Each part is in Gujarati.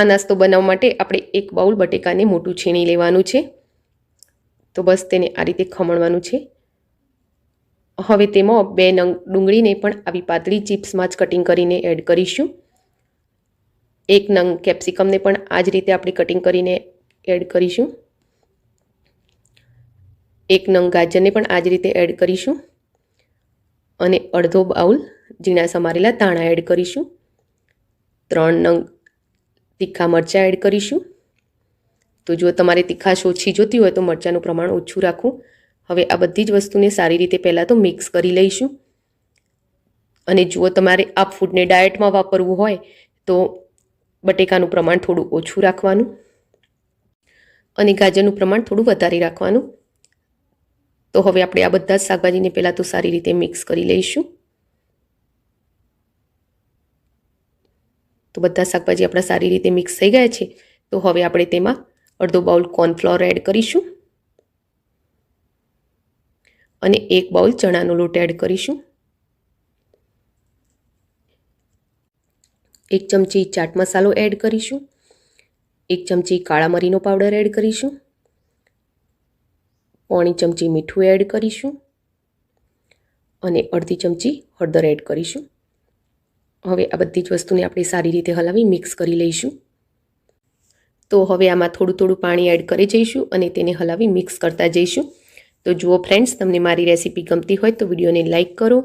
આ નાસ્તો બનાવવા માટે આપણે એક બાઉલ બટેકાને મોટું છીણી લેવાનું છે। તો બસ તેને આ રીતે ખમણવાનું છે। હવે તેમાં 2 નંગ ડુંગળીને પણ આવી પાતળી ચિપ્સમાં જ કટિંગ કરીને એડ કરીશું। 1 નંગ કેપ્સિકમને પણ આ જ રીતે આપણે કટિંગ કરીને એડ કરીશું। 1 નંગ ગાજરને પણ આ જ રીતે એડ કરીશું અને અડધો બાઉલ ઝીણા સમારેલા ધાણા એડ કરીશું। 3 નંગ તીખા મરચાં એડ કરીશું। તો જો તમારે તીખાશ ઓછી જોતી હોય તો મરચાંનું પ્રમાણ ઓછું રાખવું। હવે આ બધી જ વસ્તુને સારી રીતે પહેલાં તો મિક્સ કરી લઈશું। અને જો તમારે આ ફૂડને ડાયટમાં વાપરવું હોય તો બટેકાનું પ્રમાણ થોડું ઓછું રાખવાનું અને ગાજરનું પ્રમાણ થોડું વધારે રાખવાનું। તો હવે આપણે આ બધા જ શાકભાજીને પહેલાં તો સારી રીતે મિક્સ કરી લઈશું। તો બધા શાકભાજી આપણા સારી રીતે મિક્સ થઈ ગયા છે। તો હવે આપણે તેમાં અડધો બાઉલ કોર્નફ્લોર એડ કરીશું અને 1 બાઉલ ચણાનો લોટ એડ કરીશું। 1 ચમચી ચાટ મસાલો એડ કરીશું। 1 ચમચી કાળા મરીનો પાવડર એડ કરીશું। 1/4 ચમચી મીઠું એડ કરીશું અને અડધી ચમચી હળદર એડ કરીશું। હવે આ બધી જ વસ્તુને આપણે સારી રીતે હલાવી મિક્સ કરી લઈશું। તો હવે આમાં થોડું થોડું પાણી એડ કરી જઈશું અને તેને હલાવી મિક્સ કરતા જઈશું। તો જુઓ ફ્રેન્ડ્સ, તમને મારી રેસીપી ગમતી હોય તો વિડીયોને લાઇક કરો,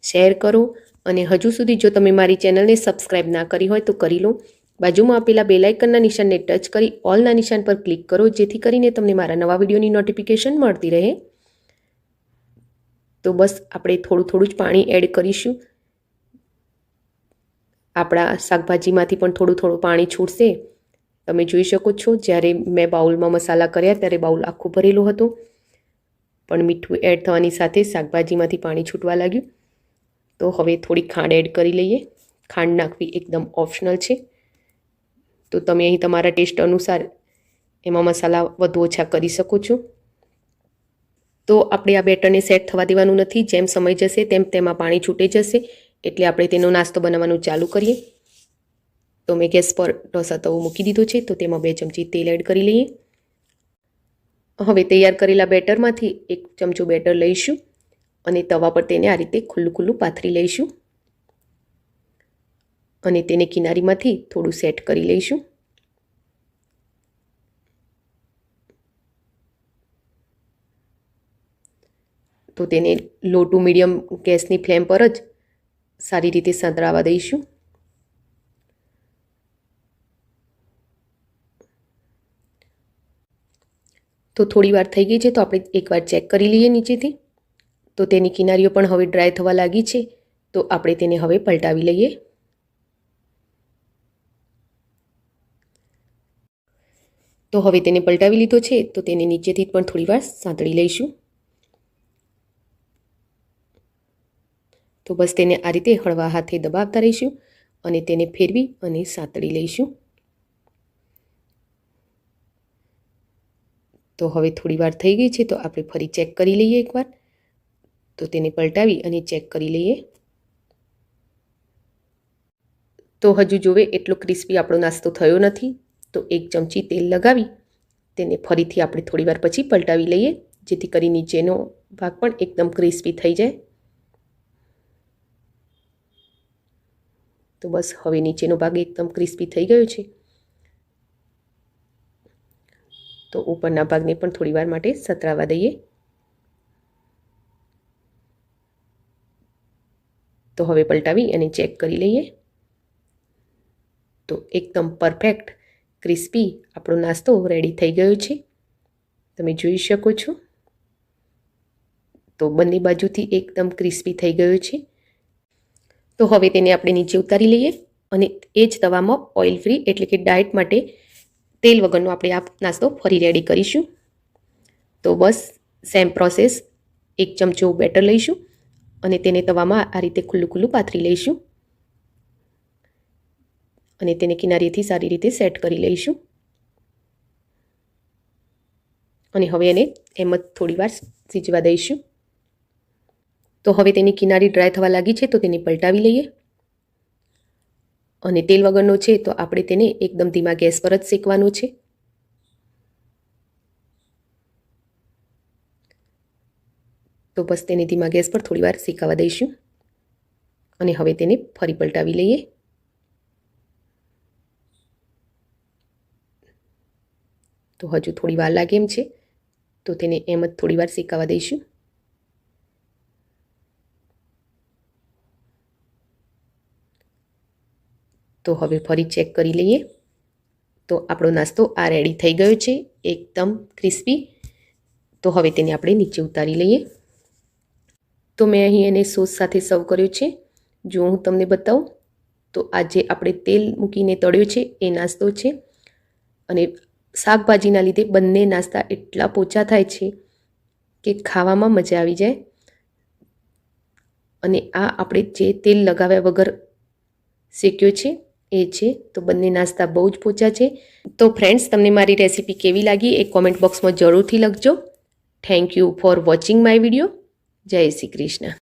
શેર કરો અને હજુ સુધી જો તમે મારી ચેનલને સબસ્ક્રાઇબ ના કરી હોય તો કરી લો। બાજુમાં આપેલા બેલ આઇકનના નિશાનને ટચ કરી ઓલના નિશાન પર ક્લિક કરો, જેથી કરીને તમને મારા નવા વિડીયોની નોટિફિકેશન મળતી રહે। તો બસ આપણે થોડું થોડું જ પાણી એડ કરીશું। આપણા શાકભાજીમાંથી પણ થોડું થોડું પાણી છૂટશે। તમે જોઈ શકો છો, જ્યારે મેં બાઉલમાં મસાલા કર્યા ત્યારે બાઉલ આખું ભરેલું હતું, પણ મીઠું એડ થવાની સાથે શાકભાજીમાંથી પાણી છૂટવા લાગ્યું। તો હવે થોડી ખાંડ એડ કરી લઈએ। ખાંડ નાખવી એકદમ ઓપ્શનલ છે, તો તમે અહીં તમારા ટેસ્ટ અનુસાર એમાં મસાલા વધુ ઓછા કરી શકો છો। તો આપણે આ બેટરને સેટ થવા દેવાનું નથી। જેમ સમય જશે તેમ તેમાં પાણી છૂટે જશે, એટલે આપણે તેનો નાસ્તો બનાવવાનું ચાલુ કરીએ। તો મેં ગેસ પર ઢોસા તવો મૂકી દીધો છે, તો તેમાં 2 ચમચી તેલ એડ કરી લઈએ। હવે તૈયાર કરેલા બેટરમાંથી 1 ચમચો બેટર લઈશું અને તવા પર તેને આ રીતે ખુલ્લું ખુલ્લું પાથરી લઈશું અને તેને કિનારીમાંથી થોડું સેટ કરી લઈશું। તો તેને લો ટુ મીડિયમ ગેસની ફ્લેમ પર જ સારી રીતે સંતળાવા દઈશું। તો થોડી વાર થઈ ગઈ છે, તો આપણે એકવાર ચેક કરી લઈએ નીચેથી। તો તેની કિનારીઓ પણ હવે ડ્રાય થવા લાગી છે, તો આપણે તેને હવે પલટાવી લઈએ। તો હવે તેને પલટાવી લીધો છે, તો તેને નીચેથી પણ થોડી વાર સાંતળી લઈશું। તો બસ તેને આ રીતે હળવા હાથે દબાવતા રહીશું અને તેને ફેરવી અને સાંતળી લઈશું। તો હવે થોડી વાર થઈ ગઈ છે, તો આપણે ફરી ચેક કરી લઈએ એકવાર। તો તેને પલટાવી અને ચેક કરી લઈએ। તો હજુ જોવે એટલો ક્રિસ્પી આપણો નાસ્તો થયો નથી, તો 1 ચમચી તેલ લગાવી તેને ફરીથી આપણે થોડી વાર પછી પલટાવી લઈએ, જેથી કરી નીચેનો ભાગ પણ એકદમ ક્રિસ્પી થઈ જાય। તો બસ હવે નીચેનો ભાગ એકદમ ક્રિસ્પી થઈ ગયો છે, તો ઉપરના ભાગને પણ થોડી વાર માટે સતરાવા દઈએ। તો હવે પલટાવી અને ચેક કરી લઈએ। તો એકદમ પરફેક્ટ ક્રિસ્પી આપણો નાસ્તો રેડી થઈ ગયો છે, તમે જોઈ શકો છો। તો બંને બાજુથી એકદમ ક્રિસ્પી થઈ ગયો છે। તો હવે તેને આપણે નીચે ઉતારી લઈએ અને એ જ તવામાં ઓઇલ ફ્રી એટલે કે ડાયટ માટે તેલ વગરનો આપણે આ નાસ્તો ફરી રેડી કરીશું। તો બસ સેમ પ્રોસેસ, 1 ચમચો બેટર લઈશું અને તેને તવામાં આ રીતે ખુલ્લું ખુલ્લું પાથરી લઈશું અને તેને કિનારીથી સારી રીતે સેટ કરી લઈશું અને હવે એને એમ જ થોડી વાર સિજવા દઈશું। તો હવે તેની કિનારી ડ્રાય થવા લાગી છે, તો તેને પલટાવી લઈએ અને તેલ વગરનો છે તો આપણે તેને એકદમ ધીમા ગેસ પર જ શેકવાનો છે. તો બસ તેને ધીમા ગેસ પર થોડીવાર શેકાવા દઈશું અને હવે તેને ફરી પલટાવી લઈએ. તો હજુ થોડી વાર લાગે એમ છે તો તેને એમ જ થોડીવાર શેકાવા દઈશું. તો હવે ફરી ચેક કરી લઈએ. તો આપણો નાસ્તો આ રેડી થઈ ગયો છે, એકદમ ક્રિસ્પી. તો હવે તેને આપણે નીચે ઉતારી લઈએ. તો મેં અહીં એને સોસ સાથે સર્વ કર્યો છે. જો હું તમને બતાવું તો આજે આપણે તેલ મૂકીને તળ્યો છે એ નાસ્તો છે. અને શાકભાજીના લીધે બંને નાસ્તા એટલા પોચા થાય છે કે ખાવામાં મજા આવી જાય. અને આ આપણે જે તેલ લગાવ્યા વગર શેક્યો છે એ છે. તો બંને નાસ્તા બહુ જ પોચા છે. તો ફ્રેન્ડ્સ, તમને મારી રેસીપી કેવી લાગી એ કોમેન્ટ બોક્સમાં જરૂરથી લખજો. Thank you for watching my video. જય શ્રી કૃષ્ણ.